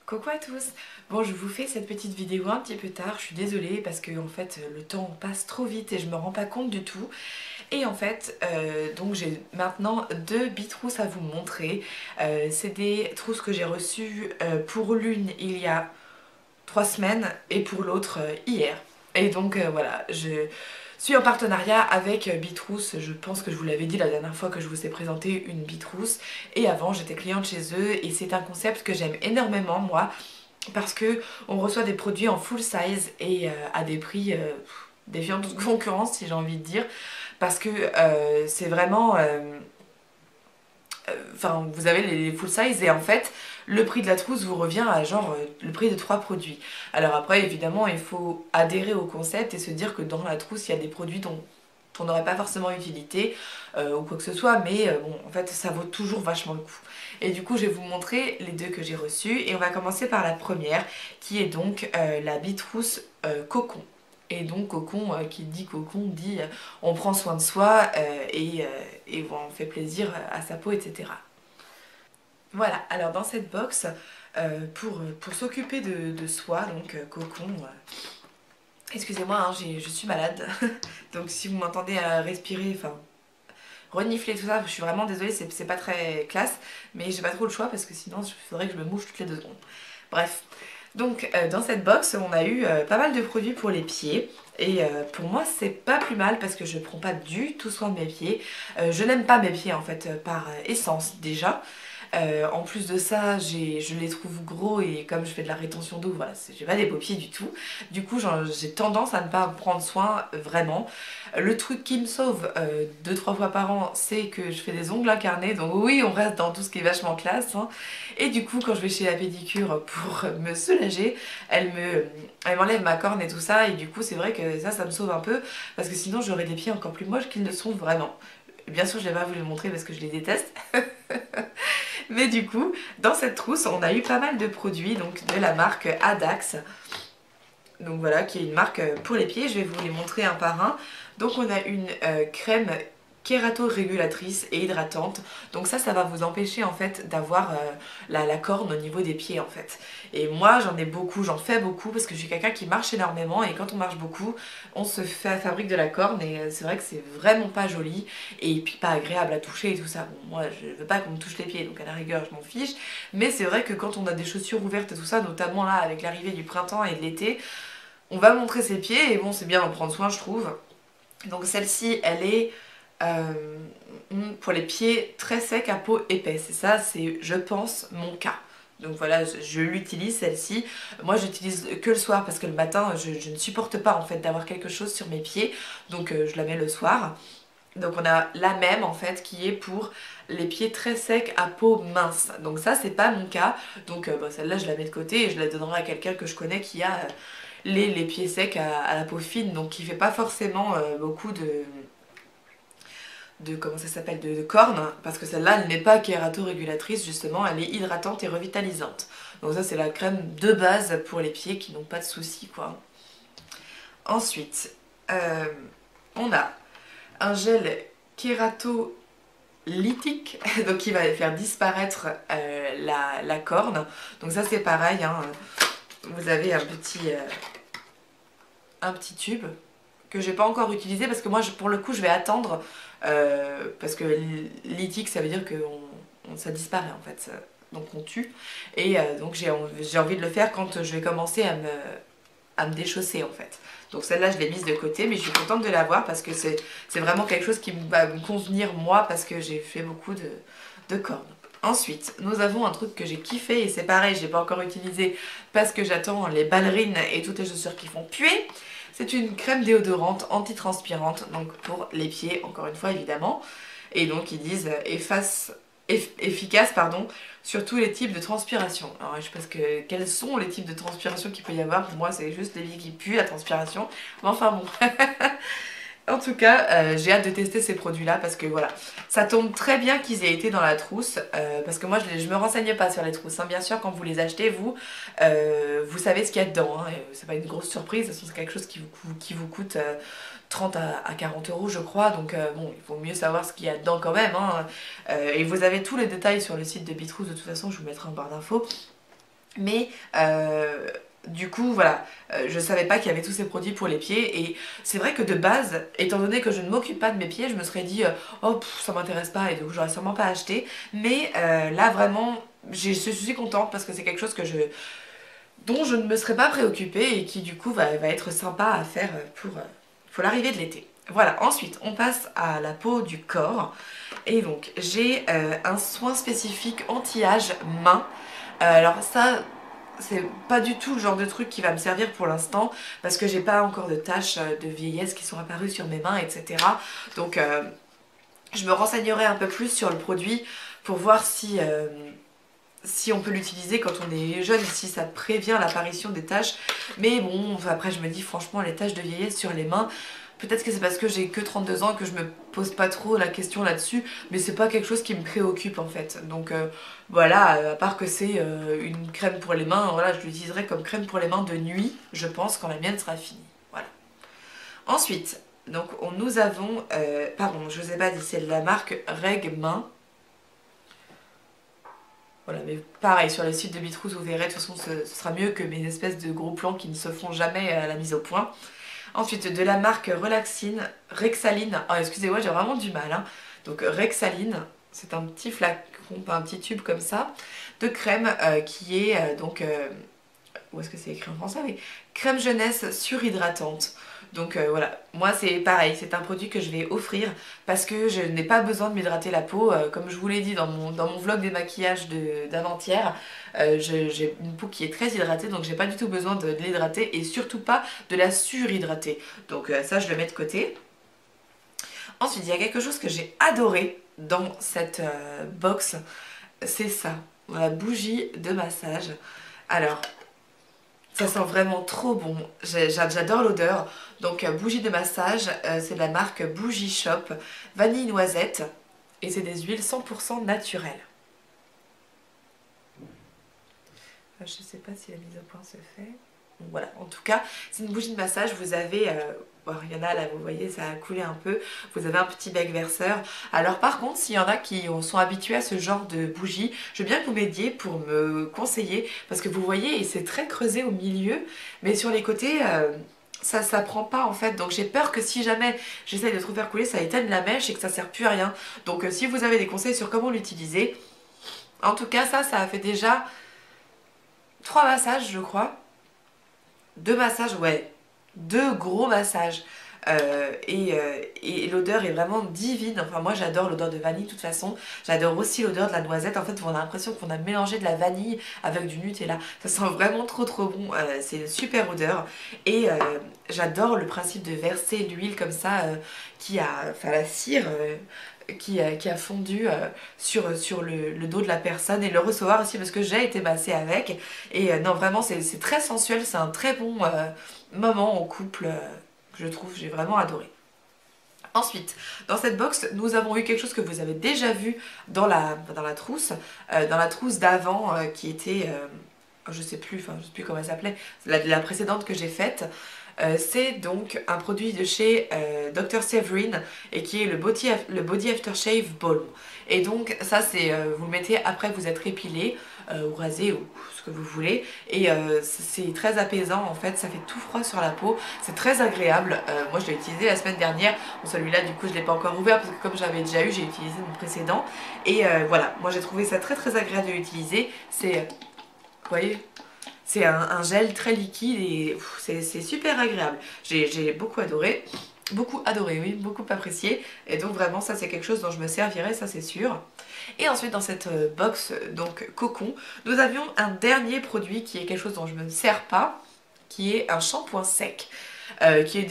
Coucou à tous. Bon, je vous fais cette petite vidéo un petit peu tard, je suis désolée parce que en fait le temps passe trop vite et je me rends pas compte du tout. Et en fait, donc j'ai maintenant deux bitrousses à vous montrer. C'est des trousses que j'ai reçues pour l'une il y a 3 semaines et pour l'autre hier. Et donc voilà, je suis en partenariat avec Bitrousse. Je pense que je vous l'avais dit la dernière fois que je vous ai présenté une Bitrousse. Et avant j'étais cliente chez eux et c'est un concept que j'aime énormément moi. Parce que on reçoit des produits en full size et à des prix défiant toute concurrence si j'ai envie de dire. Parce que c'est vraiment... Enfin, vous avez les full size et en fait, le prix de la trousse vous revient à genre le prix de 3 produits. Alors après, évidemment, il faut adhérer au concept et se dire que dans la trousse, il y a des produits dont on n'aurait pas forcément utilité ou quoi que ce soit, mais bon, en fait, ça vaut toujours vachement le coup. Et du coup, je vais vous montrer les deux que j'ai reçus et on va commencer par la première qui est donc la Bitrousse Cocon. Et donc cocon, qui dit cocon, dit on prend soin de soi et on fait plaisir à sa peau, etc. Voilà, alors dans cette box, pour s'occuper de soi, donc cocon, excusez-moi, hein, je suis malade, donc si vous m'entendez respirer, enfin renifler tout ça, je suis vraiment désolée, c'est pas très classe, mais j'ai pas trop le choix parce que sinon il faudrait que je me mouche toutes les 2 secondes. Bref. Donc dans cette box on a eu pas mal de produits pour les pieds et pour moi c'est pas plus mal parce que je prends pas du tout soin de mes pieds. Je n'aime pas mes pieds en fait par essence déjà. En plus de ça, je les trouve gros et comme je fais de la rétention d'eau, voilà, j'ai pas des beaux pieds du tout. Du coup, j'ai tendance à ne pas prendre soin vraiment. Le truc qui me sauve 2-3 fois par an, c'est que je fais des ongles incarnés. Donc oui, on reste dans tout ce qui est vachement classe. Hein. Et du coup, quand je vais chez la pédicure pour me soulager, elle m'enlève ma corne et tout ça. Et du coup, c'est vrai que ça me sauve un peu parce que sinon, j'aurais des pieds encore plus moches qu'ils ne sont vraiment. Bien sûr, je n'ai pas voulu le montrer parce que je les déteste. Mais du coup, dans cette trousse, on a eu pas mal de produits donc de la marque Adax. Donc voilà, qui est une marque pour les pieds. Je vais vous les montrer un par un. Donc on a une crème kérato-régulatrice et hydratante. Donc ça va vous empêcher en fait d'avoir la corne au niveau des pieds en fait. Et moi j'en ai beaucoup, j'en fais beaucoup parce que je suis quelqu'un qui marche énormément et quand on marche beaucoup, on se fabrique de la corne et c'est vrai que c'est vraiment pas joli et puis pas agréable à toucher et tout ça. Bon, moi je veux pas qu'on me touche les pieds donc à la rigueur je m'en fiche. Mais c'est vrai que quand on a des chaussures ouvertes et tout ça, notamment là avec l'arrivée du printemps et de l'été, on va montrer ses pieds et bon c'est bien d'en prendre soin je trouve. Donc celle-ci elle est pour les pieds très secs à peau épaisse et ça c'est je pense mon cas. Donc voilà, je l'utilise celle-ci. Moi j'utilise que le soir parce que le matin je ne supporte pas en fait d'avoir quelque chose sur mes pieds. Donc je la mets le soir. Donc on a la même en fait qui est pour les pieds très secs à peau mince. Donc ça c'est pas mon cas. Donc celle-là je la mets de côté et je la donnerai à quelqu'un que je connais qui a les pieds secs à la peau fine. Donc qui fait pas forcément beaucoup de comment ça s'appelle de cornes parce que celle-là elle n'est pas kérato-régulatrice justement, elle est hydratante et revitalisante. Donc ça c'est la crème de base pour les pieds qui n'ont pas de soucis quoi. Ensuite on a un gel kérato lytique donc qui va faire disparaître la corne. Donc ça c'est pareil hein. Vous avez un petit tube que j'ai pas encore utilisé parce que moi pour le coup je vais attendre parce que lytique ça veut dire que ça disparaît en fait donc on tue et donc j'ai envie de le faire quand je vais commencer à me déchausser en fait. Donc celle-là je l'ai mise de côté mais je suis contente de l'avoir parce que c'est vraiment quelque chose qui va me convenir moi parce que j'ai fait beaucoup de cornes. Ensuite, nous avons un truc que j'ai kiffé et c'est pareil, je l'ai pas encore utilisé parce que j'attends les ballerines et toutes les chaussures qui font puer. C'est une crème déodorante antitranspirante, donc pour les pieds, encore une fois évidemment. Et donc ils disent efficace pardon, sur tous les types de transpiration. Alors je sais pas quels sont les types de transpiration qu'il peut y avoir, pour moi c'est juste les pieds qui puent, la transpiration. Mais enfin bon. En tout cas, j'ai hâte de tester ces produits-là parce que voilà, ça tombe très bien qu'ils aient été dans la trousse parce que moi je me renseigne pas sur les trousses. Hein. Bien sûr, quand vous les achetez, vous savez ce qu'il y a dedans. Hein, c'est pas une grosse surprise, de toute façon, c'est quelque chose qui vous coûte 30 à 40 euros je crois. Donc bon, il faut mieux savoir ce qu'il y a dedans quand même. Hein. Et vous avez tous les détails sur le site de Bitrousse, de toute façon je vous mettrai en barre d'infos. Mais du coup, voilà, je savais pas qu'il y avait tous ces produits pour les pieds. Et c'est vrai que de base, étant donné que je ne m'occupe pas de mes pieds, je me serais dit oh pff, ça m'intéresse pas et donc j'aurais sûrement pas acheté. Mais là vraiment, je suis contente parce que c'est quelque chose dont je ne me serais pas préoccupée et qui du coup va être sympa à faire pour l'arrivée de l'été. Voilà, ensuite on passe à la peau du corps. Et donc j'ai un soin spécifique anti-âge main. Alors ça, c'est pas du tout le genre de truc qui va me servir pour l'instant parce que j'ai pas encore de taches de vieillesse qui sont apparues sur mes mains, etc. Donc je me renseignerai un peu plus sur le produit pour voir si on peut l'utiliser quand on est jeune, si ça prévient l'apparition des taches. Mais bon, après je me dis franchement les taches de vieillesse sur les mains, peut-être que c'est parce que j'ai que 32 ans que je me pose pas trop la question là-dessus, mais c'est pas quelque chose qui me préoccupe en fait. Donc voilà, à part que c'est une crème pour les mains, voilà, je l'utiliserai comme crème pour les mains de nuit, je pense, quand la mienne sera finie. Voilà. Ensuite, donc nous avons, pardon, je vous ai pas dit, c'est de la marque Reg Main. Voilà, mais pareil, sur le site de Bitrouse, vous verrez, de toute façon, ce sera mieux que mes espèces de gros plans qui ne se font jamais à la mise au point. Ensuite, de la marque Rexaline. Oh, excusez-moi, j'ai vraiment du mal. Hein. Donc, Rexaline, c'est un petit flacon, pas un petit tube comme ça, de crème qui est où est-ce que c'est écrit en français? Oui. Crème jeunesse surhydratante. Donc voilà, moi c'est pareil, c'est un produit que je vais offrir parce que je n'ai pas besoin de m'hydrater la peau. Comme je vous l'ai dit dans mon vlog des maquillages d'avant-hier, j'ai une peau qui est très hydratée, donc j'ai pas du tout besoin de l'hydrater et surtout pas de la surhydrater. Donc ça je le mets de côté. Ensuite, il y a quelque chose que j'ai adoré dans cette box, c'est ça, la bougie de massage. Alors, ça sent vraiment trop bon, j'adore l'odeur. Donc bougie de massage, c'est de la marque Bougie Shop, vanille noisette et c'est des huiles 100% naturelles. Je sais pas si la mise au point se fait. Donc, voilà, en tout cas, c'est une bougie de massage, vous avez, bon, il y en a là, vous voyez, ça a coulé un peu, vous avez un petit bec verseur. Alors par contre, s'il y en a qui sont habitués à ce genre de bougie, je veux bien que vous m'aidiez pour me conseiller, parce que vous voyez, c'est très creusé au milieu, mais sur les côtés, ça prend pas en fait. Donc j'ai peur que si jamais j'essaye de trop faire couler, ça éteigne la mèche et que ça sert plus à rien. Donc si vous avez des conseils sur comment l'utiliser, en tout cas ça a fait déjà 3 massages je crois. 2 massages, ouais, 2 gros massages. Et l'odeur est vraiment divine. Enfin moi j'adore l'odeur de vanille de toute façon. J'adore aussi l'odeur de la noisette. En fait on a l'impression qu'on a mélangé de la vanille avec du Nutella. Ça sent vraiment trop bon. C'est une super odeur. Et j'adore le principe de verser l'huile comme ça enfin la cire qui a fondu sur le dos de la personne et le recevoir aussi parce que j'ai été massée avec. Et non vraiment c'est très sensuel. C'est un très bon moment en couple. Je trouve, j'ai vraiment adoré. Ensuite, dans cette box, nous avons eu quelque chose que vous avez déjà vu dans la trousse d'avant qui était, je sais plus comment elle s'appelait, la précédente que j'ai faite. C'est donc un produit de chez Dr. Severin et qui est le Body Aftershave Balm. Et donc ça c'est, vous le mettez après que vous êtes épilé ou rasé ou ce que vous voulez et c'est très apaisant en fait, ça fait tout froid sur la peau, c'est très agréable. Moi je l'ai utilisé la semaine dernière, bon, celui-là du coup je ne l'ai pas encore ouvert parce que comme j'avais déjà eu, j'ai utilisé mon précédent et voilà, moi j'ai trouvé ça très agréable de l'utiliser. C'est, vous voyez, c'est un gel très liquide et c'est super agréable. J'ai beaucoup adoré. Beaucoup adoré, oui, beaucoup apprécié. Et donc vraiment ça c'est quelque chose dont je me servirai, ça c'est sûr. Et ensuite dans cette box donc cocon, nous avions un dernier produit qui est quelque chose dont je ne me sers pas, qui est un shampoing sec. Qui est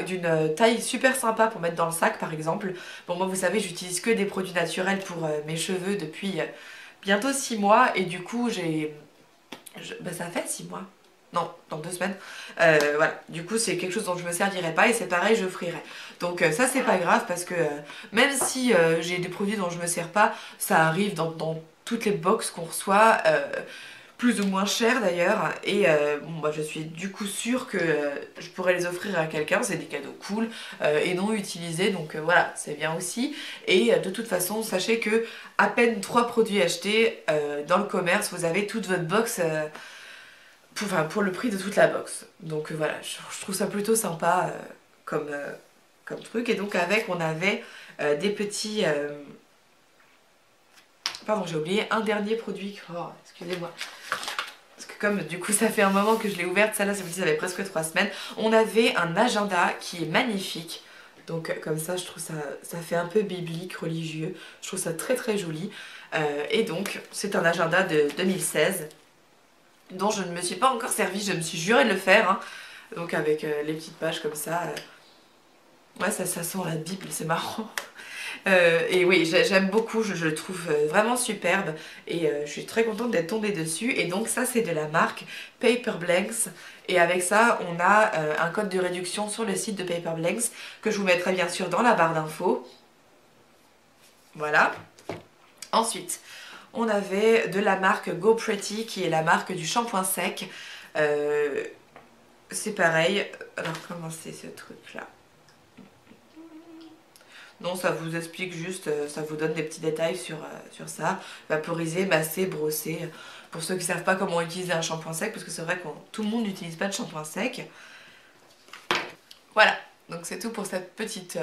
d'une taille super sympa pour mettre dans le sac par exemple. Bon moi vous savez j'utilise que des produits naturels pour mes cheveux depuis bientôt 6 mois et du coup ça fait 6 mois. Non, dans 2 semaines. Voilà, du coup c'est quelque chose dont je me servirai pas et c'est pareil, je frierai. Donc ça c'est pas grave parce que même si j'ai des produits dont je me sers pas, ça arrive dans toutes les box qu'on reçoit. plus ou moins cher d'ailleurs, et bon, bah, je suis du coup sûre que je pourrais les offrir à quelqu'un, c'est des cadeaux cool et non utilisés, donc voilà, c'est bien aussi. Et de toute façon, sachez que à peine 3 produits achetés dans le commerce, vous avez toute votre box pour le prix de toute la box. Donc voilà, je trouve ça plutôt sympa comme truc. Et donc avec, on avait des petits... Pardon, j'ai oublié un dernier produit. Oh, excusez-moi. Parce que comme du coup ça fait un moment que je l'ai ouverte, celle-là ça avait presque 3 semaines. On avait un agenda qui est magnifique. Donc comme ça je trouve ça fait un peu biblique, religieux. Je trouve ça très très joli. Et donc c'est un agenda de 2016 dont je ne me suis pas encore servi. Je me suis juré de le faire. Hein. Donc avec les petites pages comme ça. Ouais, ça sent la Bible, c'est marrant. Et oui, j'aime beaucoup, je le trouve vraiment superbe et je suis très contente d'être tombée dessus. Et donc ça c'est de la marque Paper Blanks et avec ça on a un code de réduction sur le site de Paper Blanks que je vous mettrai bien sûr dans la barre d'infos. Voilà. Ensuite, on avait de la marque Go Pretty qui est la marque du shampoing sec. C'est pareil. Alors comment c'est ce truc là? Non, ça vous explique juste, ça vous donne des petits détails sur ça. Vaporiser, masser, brosser. Pour ceux qui ne savent pas comment utiliser un shampoing sec, parce que c'est vrai que tout le monde n'utilise pas de shampoing sec. Voilà, donc c'est tout pour cette petite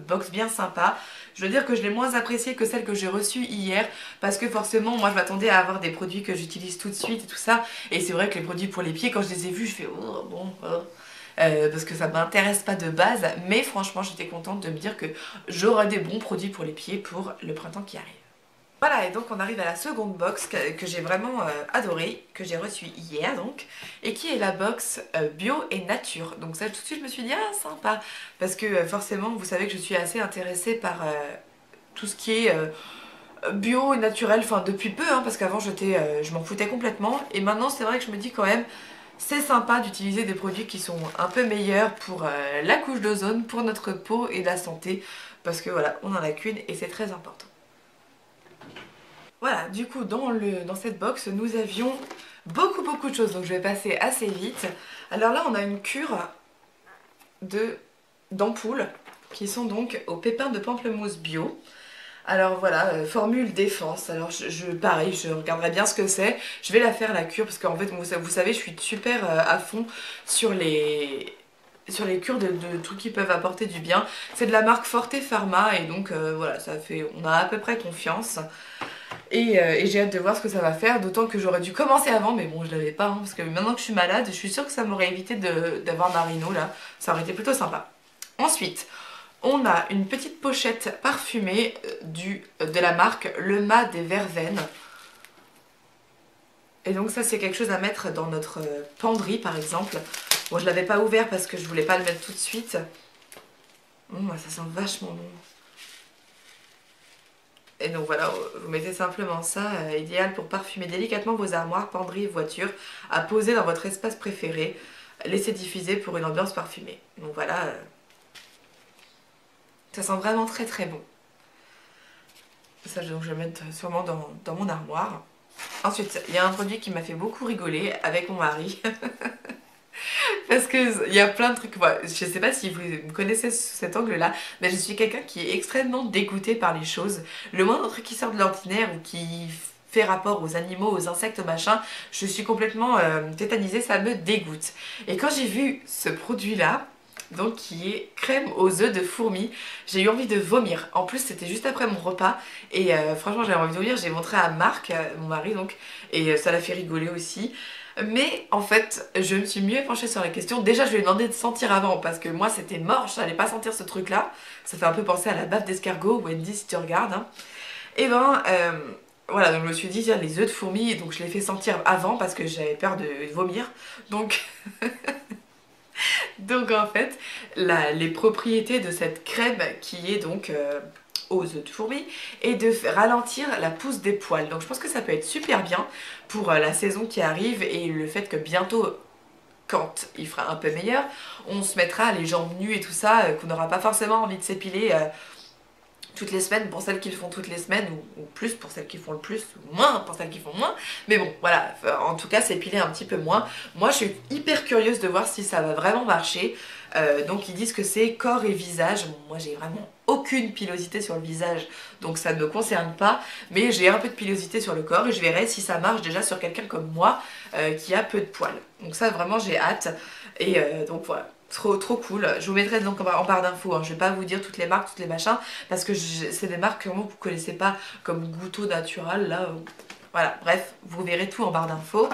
box bien sympa. Je veux dire que je l'ai moins appréciée que celle que j'ai reçue hier, parce que forcément, moi je m'attendais à avoir des produits que j'utilise tout de suite et tout ça. Et c'est vrai que les produits pour les pieds, quand je les ai vus, je fais oh, bon... parce que ça m'intéresse pas de base, mais franchement j'étais contente de me dire que j'aurai des bons produits pour les pieds pour le printemps qui arrive. Voilà, et donc on arrive à la seconde box que j'ai vraiment adorée, que j'ai reçue hier donc, et qui est la box bio et nature. Donc ça tout de suite je me suis dit ah sympa, parce que forcément vous savez que je suis assez intéressée par tout ce qui est bio et naturel, enfin depuis peu, hein, parce qu'avant je m'en foutais complètement, et maintenant c'est vrai que je me dis quand même c'est sympa d'utiliser des produits qui sont un peu meilleurs pour la couche d'ozone, pour notre peau et la santé, parce que voilà, on en a qu'une et c'est très important. Voilà, du coup dans cette box nous avions beaucoup de choses, donc je vais passer assez vite. Alors là on a une cure d'ampoules qui sont donc aux pépins de pamplemousse bio. Alors voilà, formule défense, alors pareil, je regarderai bien ce que c'est. Je vais la faire la cure parce qu'en fait vous savez je suis super à fond sur les cures de trucs qui peuvent apporter du bien. C'est de la marque Forte Pharma et donc voilà, on a à peu près confiance. Et j'ai hâte de voir ce que ça va faire, d'autant que j'aurais dû commencer avant, mais bon je l'avais pas, hein, parce que maintenant que je suis malade, je suis sûre que ça m'aurait évité d'avoir Marino là, ça aurait été plutôt sympa. Ensuite, on a une petite pochette parfumée de la marque Le Mât des Verveines. Et donc ça c'est quelque chose à mettre dans notre penderie par exemple. Bon je l'avais pas ouvert parce que je voulais pas le mettre tout de suite. Ça sent vachement bon. Et donc voilà, vous mettez simplement ça, idéal pour parfumer délicatement vos armoires, penderies et voitures, à poser dans votre espace préféré. Laissez diffuser pour une ambiance parfumée. Donc voilà, ça sent vraiment très bon. Ça donc je vais le mettre sûrement dans mon armoire. Ensuite, il y a un produit qui m'a fait beaucoup rigoler avec mon mari. Parce qu'il y a plein de trucs, je sais pas si vous me connaissez sous cet angle-là, mais je suis quelqu'un qui est extrêmement dégoûté par les choses. Le moindre truc qui sort de l'ordinaire ou qui fait rapport aux animaux, aux insectes, machin, je suis complètement tétanisée, ça me dégoûte. Et quand j'ai vu ce produit-là, donc qui est crème aux œufs de fourmi, j'ai eu envie de vomir. En plus c'était juste après mon repas et franchement j'avais envie de vomir, j'ai montré à Marc, mon mari donc, et ça l'a fait rigoler aussi. Mais en fait, je me suis mieux penchée sur la question. Déjà, je lui ai demandé de sentir avant parce que moi, c'était mort, je n'allais pas sentir ce truc-là. Ça fait un peu penser à la baffe d'escargot, Wendy, si tu regardes. Hein. Et ben, voilà, donc je me suis dit, tiens, les œufs de fourmi, donc je les fais sentir avant parce que j'avais peur de vomir. Donc, donc en fait, les propriétés de cette crème qui est donc aux œufs de fourmi et de ralentir la pousse des poils. Donc je pense que ça peut être super bien pour la saison qui arrive et le fait que bientôt, quand il fera un peu meilleur, on se mettra les jambes nues et tout ça, qu'on n'aura pas forcément envie de s'épiler toutes les semaines pour celles qui le font toutes les semaines, ou plus pour celles qui font le plus, ou moins pour celles qui font moins. Mais bon, voilà, en tout cas, s'épiler un petit peu moins. Moi, je suis hyper curieuse de voir si ça va vraiment marcher. Donc, ils disent que c'est corps et visage. Bon, moi, j'ai vraiment aucune pilosité sur le visage, donc ça ne me concerne pas. Mais j'ai un peu de pilosité sur le corps et je verrai si ça marche déjà sur quelqu'un comme moi qui a peu de poils. Donc ça, vraiment, j'ai hâte. Et donc, voilà. Trop cool. Je vous mettrai donc en barre d'infos, hein. Je vais pas vous dire toutes les marques, toutes les machins, parce que c'est des marques que vous connaissez pas, comme Gouto Natural, là. Voilà, bref, vous verrez tout en barre d'infos,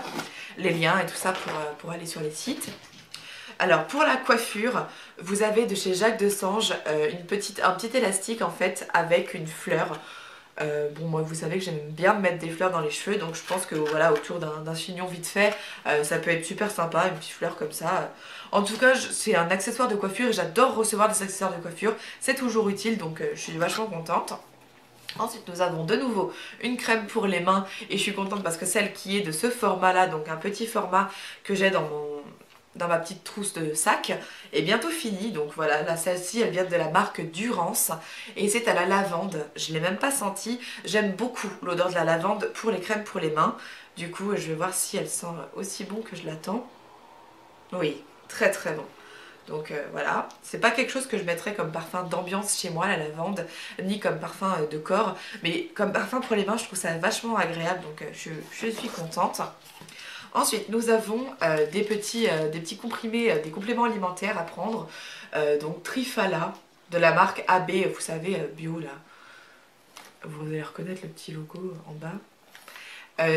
les liens et tout ça pour aller sur les sites. Alors pour la coiffure, vous avez de chez Jacques Desange un petit élastique en fait avec une fleur. Bon, moi vous savez que j'aime bien me mettre des fleurs dans les cheveux, donc je pense que voilà, autour d'un chignon vite fait, ça peut être super sympa, une petite fleur comme ça. En tout cas, c'est un accessoire de coiffure et j'adore recevoir des accessoires de coiffure, c'est toujours utile, donc je suis vachement contente. Ensuite nous avons de nouveau une crème pour les mains et je suis contente parce que celle qui est de ce format là, donc un petit format que j'ai dans ma petite trousse de sac, est bientôt finie. Donc voilà, là celle-ci elle vient de la marque Durance et c'est à la lavande. Je ne l'ai même pas sentie, j'aime beaucoup l'odeur de la lavande pour les crèmes pour les mains. Du coup je vais voir si elle sent aussi bon que je l'attends. Oui, très bon. Donc voilà, c'est pas quelque chose que je mettrais comme parfum d'ambiance chez moi, la lavande, ni comme parfum de corps, mais comme parfum pour les mains, je trouve ça vachement agréable, donc je suis contente. Ensuite, nous avons des petits comprimés, des compléments alimentaires à prendre, donc Trifala, de la marque AB, vous savez, bio là. Vous allez reconnaître le petit logo en bas.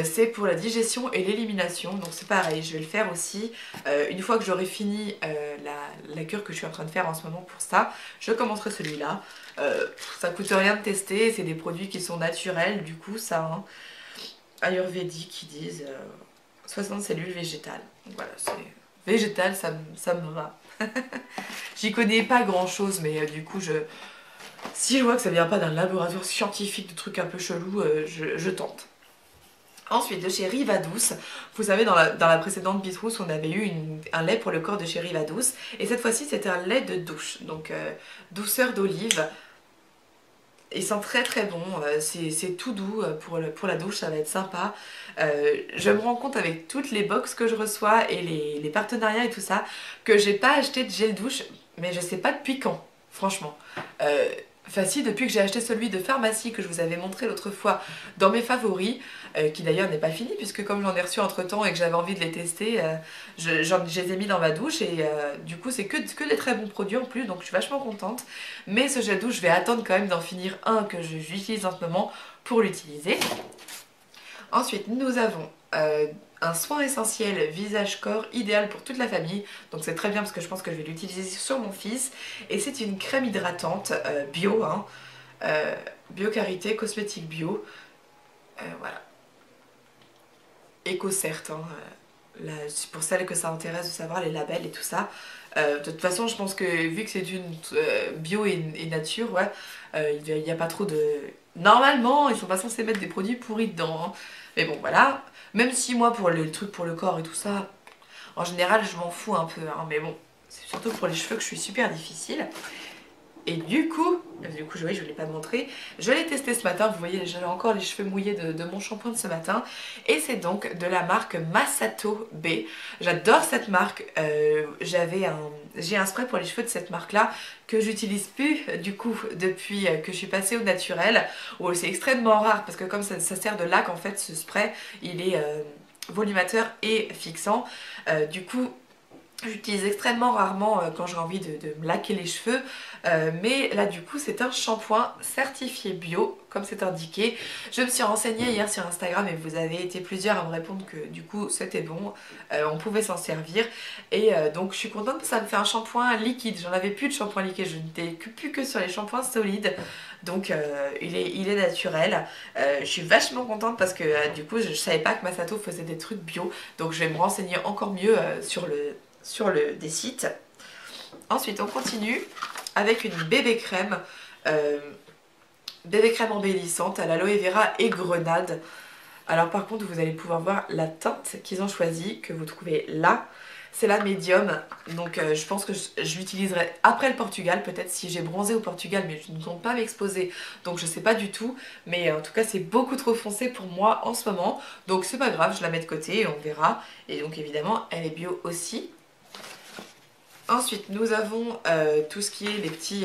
C'est pour la digestion et l'élimination, donc c'est pareil, je vais le faire aussi une fois que j'aurai fini la cure que je suis en train de faire en ce moment pour ça, je commencerai celui-là. Ça coûte rien de tester, c'est des produits qui sont naturels du coup ça, hein. Ayurvédique ils disent 60 cellules végétales, donc voilà, c'est végétal, ça me va. J'y connais pas grand chose mais du coup si je vois que ça vient pas d'un laboratoire scientifique de trucs un peu chelous, je tente. Ensuite, de chez Rivadouce, vous savez dans la précédente Bitrousse, on avait eu un lait pour le corps de chez Rivadouce. Et cette fois-ci, c'était un lait de douche, donc douceur d'olive. Il sent très bon, c'est tout doux pour la douche, ça va être sympa. Je me rends compte avec toutes les box que je reçois et les partenariats et tout ça, que j'ai pas acheté de gel douche, mais je sais pas depuis quand, franchement. Enfin si, depuis que j'ai acheté celui de pharmacie que je vous avais montré l'autre fois dans mes favoris, qui d'ailleurs n'est pas fini puisque comme j'en ai reçu entre temps et que j'avais envie de les tester, je les ai mis dans ma douche et du coup c'est que des très bons produits en plus, donc je suis vachement contente. Mais ce gel douche, je vais attendre quand même d'en finir un que j'utilise en ce moment pour l'utiliser. Ensuite nous avons un soin essentiel visage-corps idéal pour toute la famille, donc c'est très bien parce que je pense que je vais l'utiliser sur mon fils, et c'est une crème hydratante bio, hein, Biocarité, cosmétique bio, voilà, éco-cert, hein, pour celles que ça intéresse de savoir les labels et tout ça. De toute façon je pense que vu que c'est une bio et nature, ouais, il n'y a pas trop de... Normalement ils sont pas censés mettre des produits pourris dedans, hein. Mais bon voilà, même si moi pour les trucs pour le corps et tout ça, en général je m'en fous un peu, hein, mais bon, c'est surtout pour les cheveux que je suis super difficile. Et du coup oui, je ne l'ai pas montré, je l'ai testé ce matin, vous voyez j'avais encore les cheveux mouillés de mon shampoing de ce matin. Et c'est donc de la marque Masato B. J'adore cette marque, j'ai un spray pour les cheveux de cette marque là que j'utilise plus du coup depuis que je suis passée au naturel, où c'est extrêmement rare parce que comme ça sert de lac en fait ce spray, il est volumateur et fixant, du coup j'utilise extrêmement rarement quand j'ai envie de me laquer les cheveux, mais là du coup c'est un shampoing certifié bio comme c'est indiqué. Je me suis renseignée hier sur Instagram et vous avez été plusieurs à me répondre que du coup c'était bon, on pouvait s'en servir. Et donc je suis contente parce que ça me fait un shampoing liquide, j'en avais plus de shampoing liquide, je n'étais plus que sur les shampoings solides. Donc il est naturel, je suis vachement contente parce que du coup je savais pas que Masato faisait des trucs bio, donc je vais me renseigner encore mieux des sites. Ensuite on continue avec une bébé crème embellissante à l'aloe vera et grenade. Alors par contre vous allez pouvoir voir la teinte qu'ils ont choisie, que vous trouvez là. C'est la médium, donc je pense que je l'utiliserai après le Portugal, peut-être si j'ai bronzé au Portugal, mais je ne compte pas m'exposer, donc je sais pas du tout. Mais en tout cas c'est beaucoup trop foncé pour moi en ce moment, donc c'est pas grave, je la mets de côté et on verra. Et donc évidemment elle est bio aussi. Ensuite nous avons tout ce qui est les petits...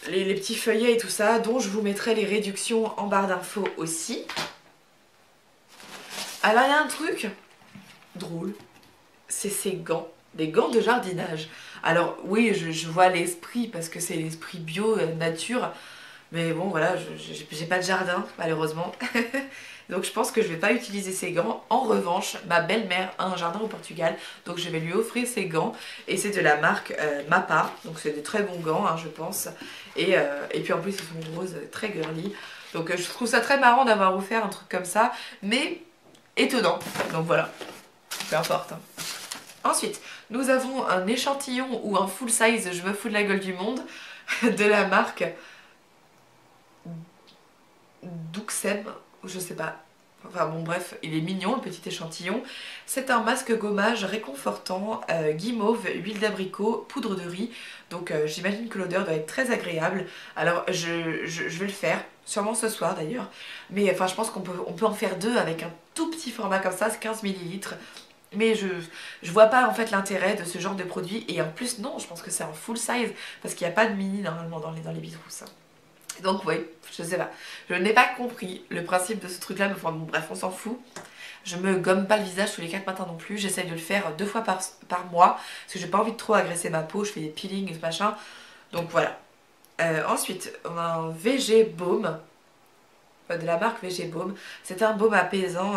les petits feuillets et tout ça, dont je vous mettrai les réductions en barre d'infos aussi. Alors il y a un truc drôle, c'est ces gants, des gants de jardinage. Alors oui, je vois l'esprit parce que c'est l'esprit bio, nature, mais bon voilà, j'ai pas de jardin malheureusement. Donc je pense que je vais pas utiliser ces gants. En revanche, ma belle-mère a un jardin au Portugal, donc je vais lui offrir ces gants. Et c'est de la marque Mappa, donc c'est des très bons gants hein, je pense. Et puis en plus ils sont roses, très girly. Donc je trouve ça très marrant d'avoir offert un truc comme ça, mais étonnant. Donc voilà, peu importe. Hein. Ensuite, nous avons un échantillon ou un full size, je me fous de la gueule du monde, de la marque Duxem, je sais pas. Enfin bon bref, il est mignon le petit échantillon. C'est un masque gommage réconfortant, guimauve, huile d'abricot, poudre de riz. Donc j'imagine que l'odeur doit être très agréable. Alors je vais le faire, sûrement ce soir d'ailleurs. Mais enfin je pense on peut en faire deux avec un tout petit format comme ça, c'est 15 ml. Mais je vois pas en fait l'intérêt de ce genre de produit. Et en plus non, je pense que c'est un full size. Parce qu'il n'y a pas de mini normalement dans les bitrousses. Donc oui, je sais pas. Je n'ai pas compris le principe de ce truc là, mais enfin bon bref on s'en fout. Je me gomme pas le visage tous les 4 matins non plus. J'essaye de le faire 2 fois par mois. Parce que j'ai pas envie de trop agresser ma peau. Je fais des peelings et ce machin. Donc voilà. Ensuite on a un VG Baume. De la marque VG Baume. C'est un baume apaisant,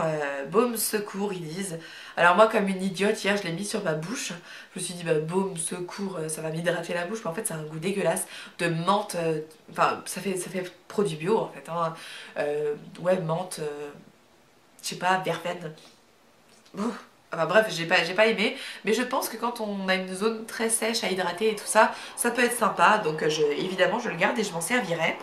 baume secours ils disent. Alors moi comme une idiote hier je l'ai mis sur ma bouche. Je me suis dit bah baume secours ça va m'hydrater la bouche, mais en fait c'est un goût dégueulasse de menthe, enfin ça fait produit bio en fait hein. Ouais menthe, je sais pas, verveine. Enfin bref j'ai pas aimé, mais je pense que quand on a une zone très sèche à hydrater et tout ça, ça peut être sympa, donc évidemment je le garde et je m'en servirai.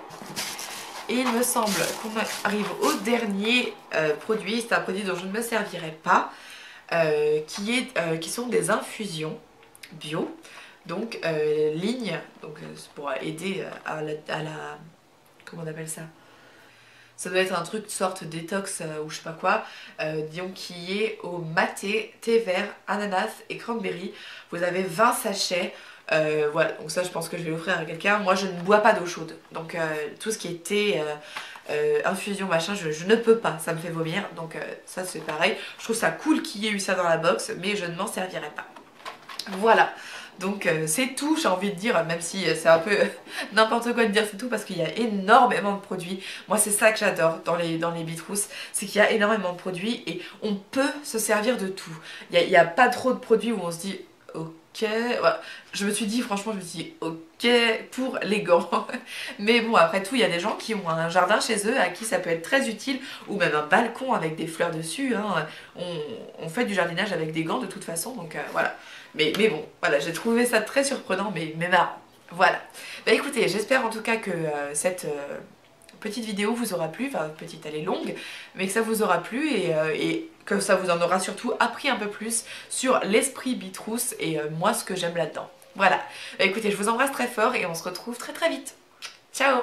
Et il me semble qu'on arrive au dernier produit, c'est un produit dont je ne me servirai pas, qui sont des infusions bio, donc ligne, donc pour aider à la... Comment on appelle ça? Ça doit être un truc de sorte détox ou je sais pas quoi, disons qui est au maté, thé vert, ananas et cranberry. Vous avez 20 sachets. Voilà, donc ça je pense que je vais l'offrir à quelqu'un. Moi je ne bois pas d'eau chaude, donc tout ce qui est thé, infusion machin, je ne peux pas, ça me fait vomir, donc ça c'est pareil. Je trouve ça cool qu'il y ait eu ça dans la box, mais je ne m'en servirai pas. Voilà, donc c'est tout, j'ai envie de dire, même si c'est un peu n'importe quoi de dire c'est tout, parce qu'il y a énormément de produits. Moi c'est ça que j'adore dans les bitrousses, c'est qu'il y a énormément de produits et on peut se servir de tout. Il n'y a pas trop de produits où on se dit ok, voilà. Je me suis dit franchement, je me suis dit ok pour les gants. Mais bon après tout il y a des gens qui ont un jardin chez eux à qui ça peut être très utile, ou même un balcon avec des fleurs dessus hein. On fait du jardinage avec des gants de toute façon, donc voilà. Mais bon voilà, j'ai trouvé ça très surprenant mais marrant. Voilà. Bah écoutez, j'espère en tout cas que cette petite vidéo vous aura plu, enfin petite elle est longue, mais que ça vous aura plu et que ça vous en aura surtout appris un peu plus sur l'esprit bitrousse et moi ce que j'aime là-dedans. Voilà, bah, écoutez je vous embrasse très fort et on se retrouve très très vite. Ciao!